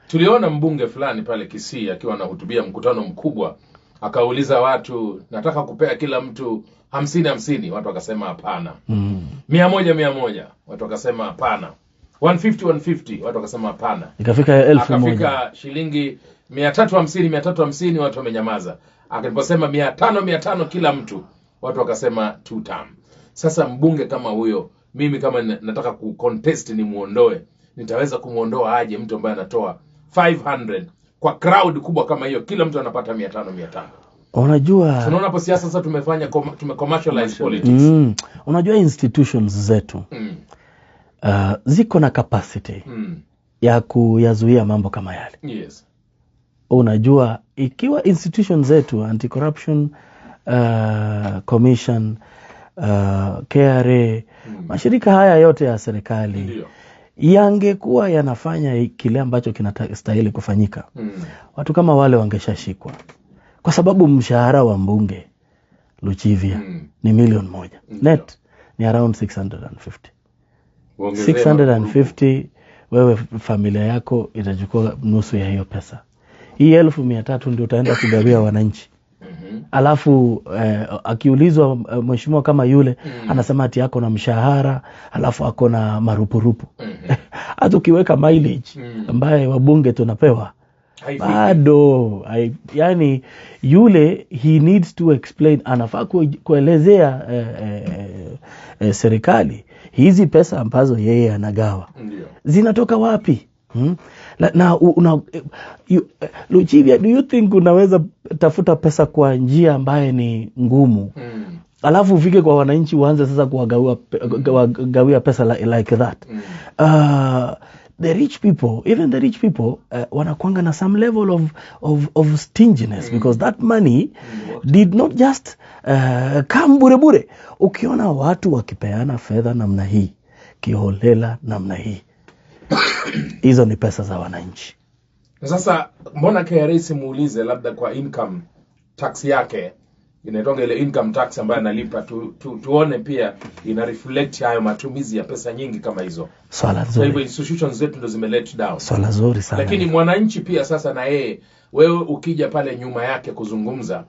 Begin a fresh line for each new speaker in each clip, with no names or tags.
Tuliona mbunge fulani pale Kisii akiwa anahutubia mkutano mkubwa, akauliza watu, nataka kupea kila mtu 50-50, watu wakasema hapana. 100-100, watu wakasema hapana. 150-150, watu wakasema hapana.
Ikafika 1000.
Akafika shilingi 350, watu wamenyamaza. Akaliposema 500 kila mtu, watu wakasema 2 term. Sasa mbunge kama huyo, mimi kama nataka kucontest ni muondoe, nitaweza kumuondoa aje mtu ambaye anatoa 500 kwa crowd kubwa kama hiyo, kila mtu anapata 500?
Unajua,
tunaona hapo siasa sasa tumecommercialize politics.
Unajua institutions zetu ziko na capacity ya kuyazuia mambo kama yale.
Yes.
Unajua, ikiwa institutions zetu, anti-corruption commission, KRA, mashirika haya yote ya serikali yangekuwa yanafanya kile ambacho kinastahili kufanyika, watu kama wale wangeshashikwa. Kwa sababu mshahara wa mbunge Luchivia ni 1,000,000. Net ni around 650. 650, wewe familia yako itachukua nusu ya hiyo pesa. Hii 1,300 ndio utaenda kugawia wananchi. Alafu akiulizwa mheshimiwa kama yule anasema ati yako na mshahara, alafu ako na marupurupu. Hata ukiweka mileage ambaye wabunge tunapewa, bado yani yule he needs to explain, anafaa kuelezea serikali hizi pesa ambazo yeye anagawa zinatoka wapi. Luchivia, do you think unaweza tafuta pesa kwa njia ambaye ni ngumu, alafu ufike kwa wananchi uanze sasa kuwagawia pesa like that? The rich people, even the rich people, wanakuanga na some level of stinginess, because that money did not just come bure bure. Ukiona watu wakipeana fedha namna hii, kiholela namna hii, hizo ni pesa za wananchi.
Sasa mbona KRA simuulize labda kwa income tax yake, inaitwa ile income tax ambayo analipa, tuone pia ina reflect hayo matumizi ya pesa nyingi kama hizo.
Swala nzuri.
Kwa hivyo institutions zetu ndo zimelet down.
Swala nzuri sana.
Lakini mwananchi pia sasa na yeye, wewe ukija pale nyuma yake kuzungumza,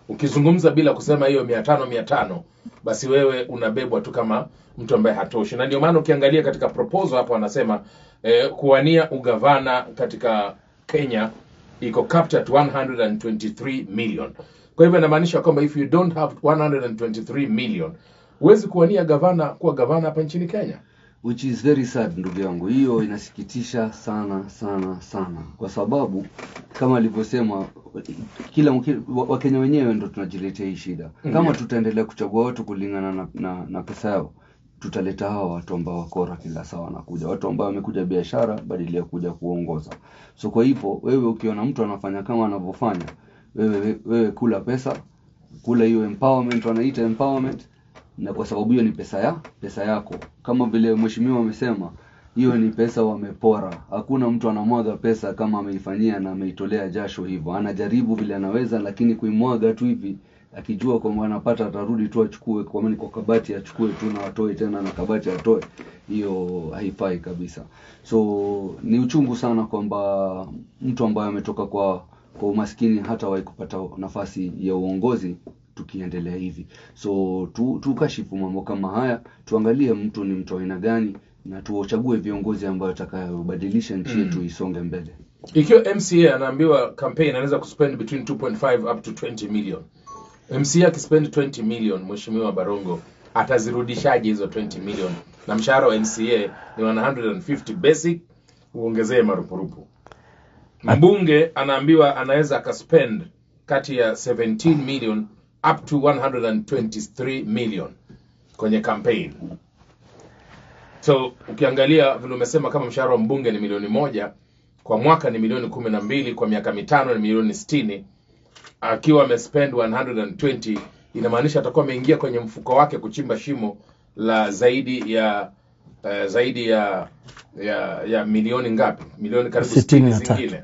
ukizungumza bila kusema hiyo 500, basi wewe unabebwa tu kama mtu ambaye hatoshi. Na ndio maana ukiangalia katika proposal hapo anasema kuwania ugavana katika Kenya iko capped at 123 million. Kwa hivyo inamaanisha kwamba if you don't have 123 million, huwezi kuwania kuwa gavana hapa nchini Kenya.
Which is very sad, ndugu yangu. Hiyo inasikitisha sana sana sana, kwa sababu kama alivyosema kila Wakenya wenyewe ndo tunajiletea hii shida. Kama tutaendelea kuchagua watu kulingana na pesa yao, tutaleta hawa watu ambao wakora kila saa wanakuja, watu ambao wamekuja biashara badala ya kuja kuongoza. So kwa hivyo wewe ukiona mtu anafanya kama anavyofanya, wewe kula pesa, kula hiyo empowerment, wanaita empowerment, na kwa sababu hiyo ni pesa yako. Kama vile mheshimiwa amesema, hiyo ni pesa wamepora. Hakuna mtu anamwaga pesa kama ameifanyia na ameitolea jasho hivyo. Anajaribu vile anaweza, lakini kuimwaga tu hivi akijua kwamba anapata atarudi tu achukue kwa maana kwa kabati achukue tu na atoe tena na kabati atoe, hiyo haifai kabisa. So ni uchungu sana kwamba mtu ambaye ametoka kwa umaskini hata wahi kupata nafasi ya uongozi tukiendelea hivi. So tukashifu mambo kama haya, tuangalie mtu ni mtu aina gani na tuchague viongozi ambao watakayobadilisha nchi yetu isonge mbele.
Ikiwa MCA anaambiwa campaign anaweza kuspend between 2.5 up to 20 million. MCA akispend 20 million, mheshimiwa Barongo atazirudishaje hizo 20 million? Na mshahara wa MCA ni 150 basic, uongezee marupurupu. Mbunge anaambiwa anaweza akaspend kati ya 17 million up to 123 million kwenye campaign. So ukiangalia vile umesema, kama mshahara wa mbunge ni 1,000,000 kwa mwaka, ni 12,000,000 kwa miaka 5 ni 60,000,000. Akiwa amespend 120, inamaanisha atakuwa ameingia kwenye mfuko wake kuchimba shimo la zaidi ya milioni ngapi? Milioni karibu 60 zingine.